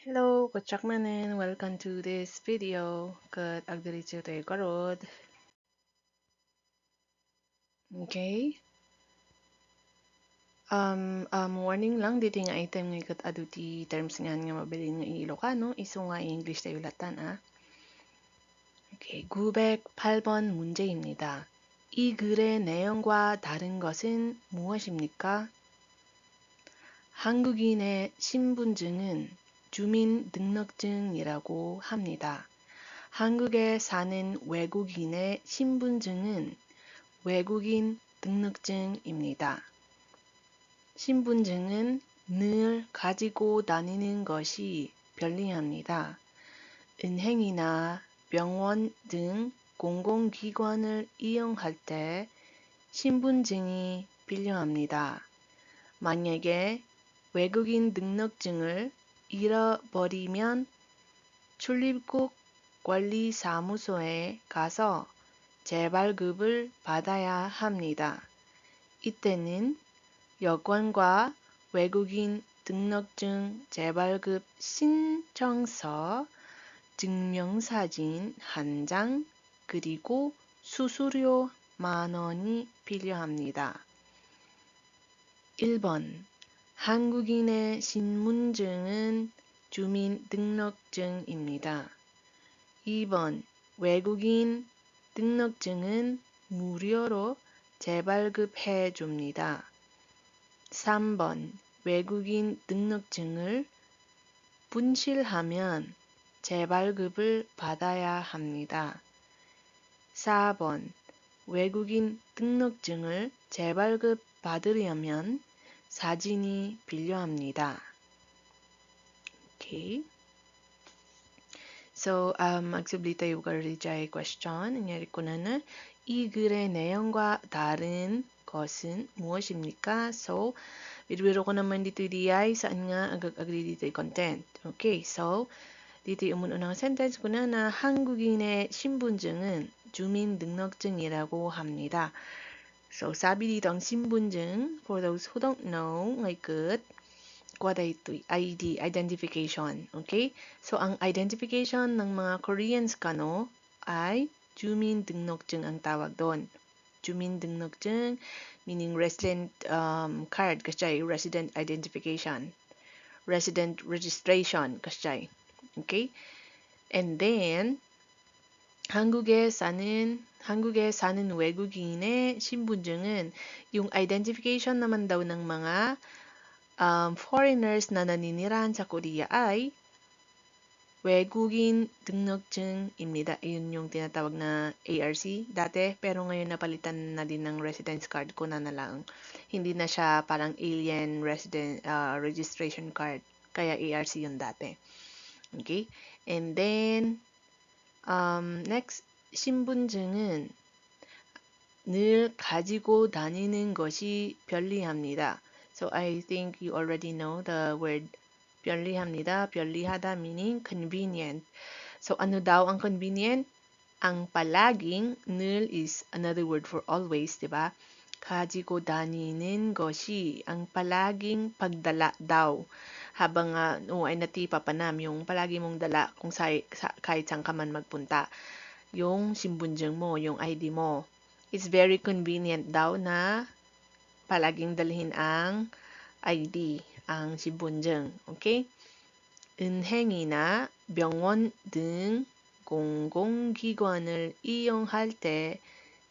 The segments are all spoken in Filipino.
Hello, Kuchakmanin. Welcome to this video. Kat agdiritso tayo karod. Okay. Warning lang dito nga item nga kat aduti terms nga mabilin nga Ilocano. Iso nga English tayo latan Okay. 908번 문제입니다. 이 글의 내용과 다른 것은 무엇입니까? 한국인의 신분증은 주민등록증이라고 합니다. 한국에 사는 외국인의 신분증은 외국인 등록증입니다. 신분증은 늘 가지고 다니는 것이 편리합니다. 은행이나 병원 등 공공기관을 이용할 때 신분증이 필요합니다. 만약에 외국인 등록증을 잃어버리면 출입국 관리사무소에 가서 재발급을 받아야 합니다. 이때는 여권과 외국인 등록증 재발급 신청서, 증명사진 한 장, 그리고 수수료 10,000원이 필요합니다. 1번 한국인의 신분증은 주민등록증입니다. 2번 외국인 등록증은 무료로 재발급해 줍니다. 3번 외국인 등록증을 분실하면 재발급을 받아야 합니다. 4번 외국인 등록증을 재발급 받으려면 사진이 필요합니다. Okay. So, magsubli tayo karijay question. Nangyari ko na. 이 글의 내용과 다른 것은 무엇입니까? So, biro ko naman dito diay saan nga agree dito yung content. Okay, so, dito yung unang sentence ko na 한국인의 신분증은 주민등록증이라고 합니다. So, sabi dito ang 신분증, for those who don't know, ngay kat, kuwada ito, ID, identification. Okay? So, ang identification ng mga Koreans kano ay 주민등록증 ang tawag doon. 주민등록증, meaning resident card, kasi resident identification. Resident registration, kasi. Okay? And then, 한국에 사는 외국인의 신분증은 yung identification naman daw ng mga foreigners na naninirahan sa Korea ay 외국인 등록증입니다. Yun yung tinatawag na ARC dati, pero ngayon napalitan na din ng residence card ko na lang. Hindi na siya parang alien resident registration card, kaya ARC yun dati. Okay? And then, next, 신분증은 늘 가지고 다니는 것이 편리합니다. So I think you already know the word 편리합니다. 편리하다 meaning convenient. So ano daw ang convenient? Ang palaging, 늘 is another word for always, di ba? 가지고 다니는 것이, ang palaging pagdala daw. Habang ay natipa pa yung palagi mong dala kung kahit saan ka man magpunta. Yung 신분증 mo, yung ID mo. It's very convenient daw na palaging dalhin ang ID, ang 신분증. Okay? 은행이나 병원 등 공공기관을 이용할 때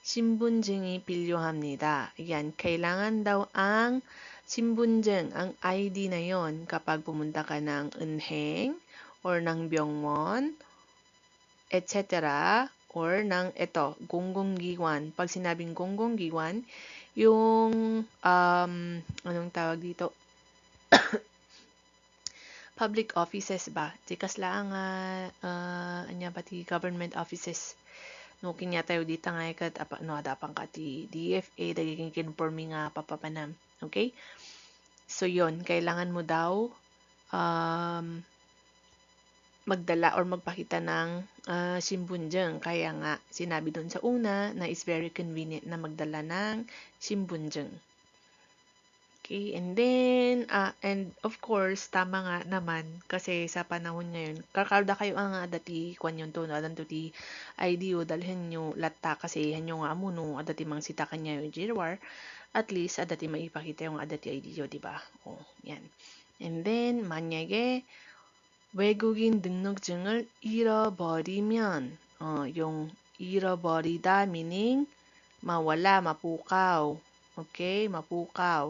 신분증이 필요합니다. Yan, kailangan daw ang 신분증, ang ID na yon kapag pumunta ka ng 은행 or ng 병원, etc. or ng ito, 공공기관. Pag sinabing 공공기관, yung anong tawag dito? Public offices ba? Tikas lang anya pati government offices. No kinya tayo dito nga ikat no adapang ka ti DFA daging kinformi nga papapanam. Okay? So yon, kailangan mo daw magdala or magpakita ng 신분증. Kaya nga, sinabi doon sa una na is very convenient na magdala ng 신분증. Okay, and then, and of course, tama nga naman, kasi sa panahon ngayon, kakalda kayo ang adati kwan yun to, adan to ti IDO, dalhin nyo latta kasi hanyo nga amuno, adati mang sita kanya yung jirwar, at least adati maipakita yung adati IDO, di ba? O, yan. And then, 만약에 외국인 등록증을 잃어버리면, yung 잃어버리다 meaning, mawala, mapukaw. Okay, mapukaw.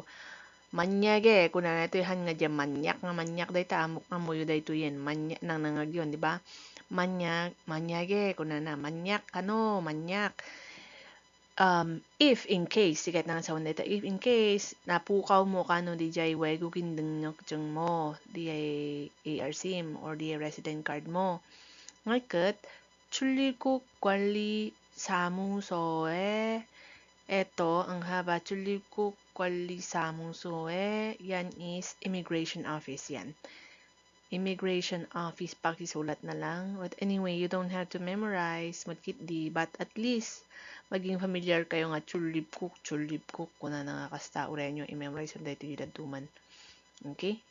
Manyage, kuna na ito han nga dyan, manyak day ta, amok nga mo yun day to yan, manyak nang nangagyon, di ba? Manyage, kuna na, manyak, manyak. If in case, sikat na sa wanda ito, if in case, napukaw mo kano di jay 외국인 등록증 mo, di ay ARSIM, or di ay resident card mo. Ngayon, 출입국 관리 사무소에 eto, ang haba, 출입국 관리사무소에, yan is immigration office yan. Immigration office, pakisulat na lang. But anyway, you don't have to memorize, matkit di, but at least, maging familiar kayo nga 출입국, kuna na nga kasta, urenyo, i-memorize yung dito yung daduman. Okay?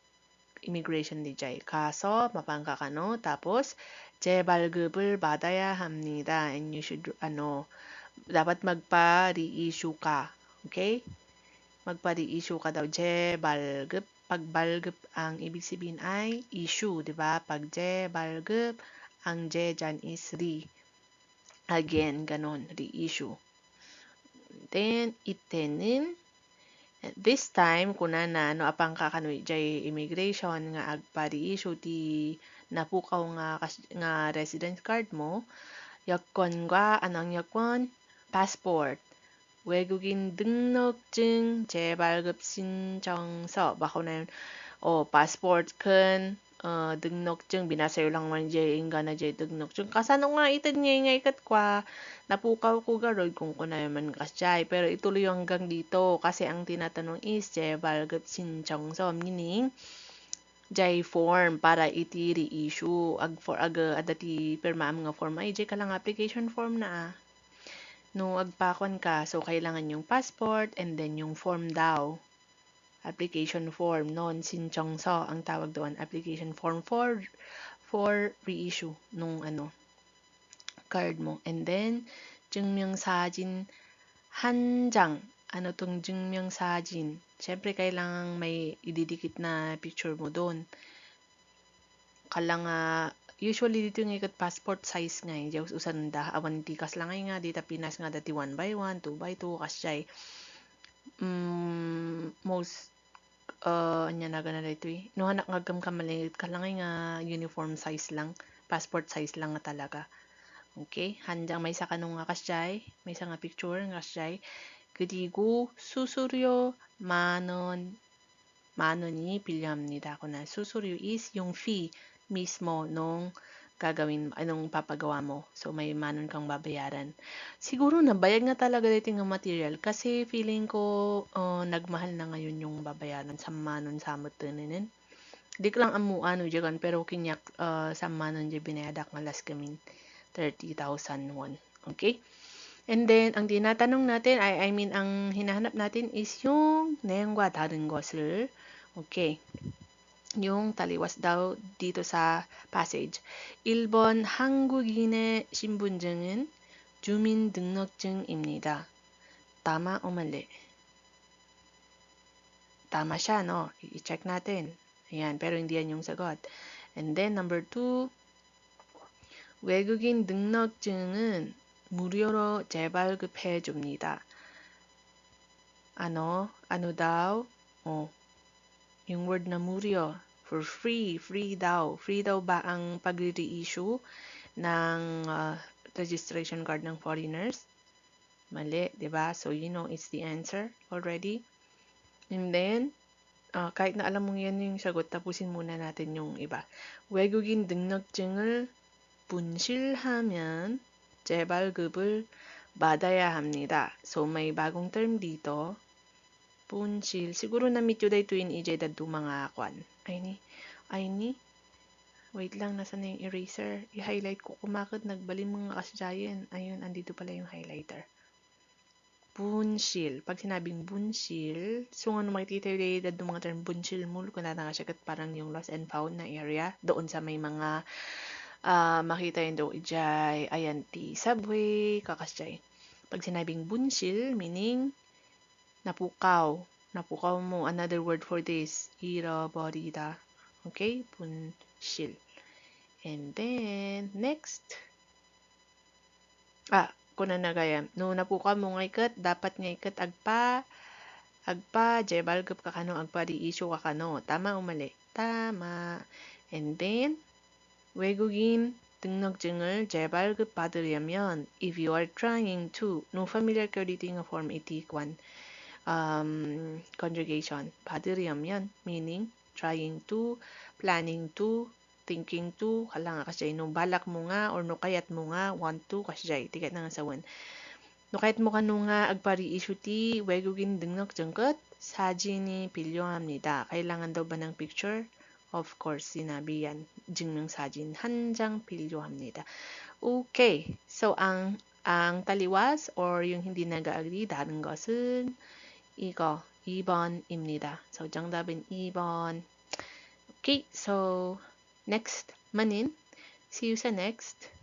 Immigration di jay. Kaso, mapangka ka no? Tapos, 재발급을 받아야 합니다. And you should, dapat magpa-reissue ka. Okay? Magpa-reissue ka daw. 재발급. Pag balgap ang ibig sabihin ay issue, di ba? Pag 재발급, ang je dyan is re. Again, ganon. Reissue. Then, 이때는 this time, kuna na, apang kakanoy jay immigration nga agpa-reissue ti napukaw nga residence card mo, 여권과 anong 여권? passport. 외국인 등록증 재발급 신청서. Bako na yun. Passport kan, 등록증. Binasayo lang man dyan yung gana dyan 등록증. Kasano nga itad nga ikat kwa. Napukaw ko garod kung kuna man kasyay. Pero ituloy hanggang dito. Kasi ang tinatanong is 재발급 신청서. Meaning, jay form para iti reissue adati permaam nga form ay jay ka lang application form na no agpakon ka so kailangan yung passport and then yung form daw application form non 신청서 ang tawag doon application form for reissue nung card mo and then 증명사진 한 장. Ano tong 증명사진? Siyempre, kailangan may ididikit na picture mo doon. Usually dito yung ikat passport size nga. Yung usan da, awan tikas lang nga. Dito Pinas nga dati 1x1, 2x2, kasyay. Most, anya na gana dito eh. No, hanak nga gam kamalit ka lang nga uniform size lang. Passport size lang nga talaga. Okay? 한장 may isa kanong nga kasyay. May isa nga picture nga kasyay. 그리고 수수료 만 원이 필요합니다. Kuna 수수료 is yung fee mismo nung anong papagawa mo. So, may manon kang babayaran. Siguro nabayad nga talaga dito ng material kasi feeling ko nagmahal na ngayon yung babayaran sa manon sa matinin. Di ko lang amuano dyan pero kinyak sa manon dyan binayadak nga last kamin 30,000 won. Okay? And then, ang tinatanong natin, ang hinahanap natin is yung 내용과 다른 것을. Okay. yung taliwas daw dito sa passage. 1번 한국인의 신분증은 주민등록증입니다. Tama o mali? Tama siya, no? I-check natin. Ayan, pero hindi yan yung sagot. And then, number 2, 외국인 등록증은 무료로 재발급해 줍니다. Ano daw? Yung word na 무료, for free daw. Free daw ba ang pag-reissue ng registration card ng foreigners? Mali, di ba? So, it's the answer already. And then, kahit na alam mo yan yung sagot, tapusin muna natin yung iba. 외국인 등록증을 분실하면 재발급을 받아야 합니다. So, may bagong term dito. Punsil. Siguro na-meet yun dito in EJ dadu mga kwan. Ay ni. Wait lang, nasa na yung eraser? I-highlight ko kumakot, nagbaling mga kasyayan. Ayun, andito pala yung highlighter. bunsil. Pag sinabing bunsil, so ano makikita related ng mga term bunsil mo, kung siya parang yung lost and found na area, doon sa may mga makita yun daw ijay, ayan ti subway, kakasjay. Pag sinabing bunsil, meaning napukaw. Napukaw mo, another word for this, 잃어버리다. Okay, bunsil. And then, next, kunan na gaya. No napukaw mo nga ikat, dapat nga ikat agpa, balgap ka kano, agpa di issue ka kano. Tama o mali? Tama. And then, 외국인 등록증을 재발급받으려면 if you are trying to, no familiar ka reading of form 81 conjugation. 받으려면 meaning trying to, planning to, thinking to, hala nga kasi no balak mo nga or no kayat mo nga want to kasi tikat na nga sa one. No kayat mo kano nga agpari-issue ti 외국인 등록증 끝 사진이 필요합니다. Kailangan daw ba ng picture? Of course, sinabi yan. 증명사진 한 장 필요합니다. Okay. So, ang taliwas or yung hindi nag-agree, dating 것은 이거 2번입니다. So, 정답은 2번. Okay. So, next, manin. See you sa next.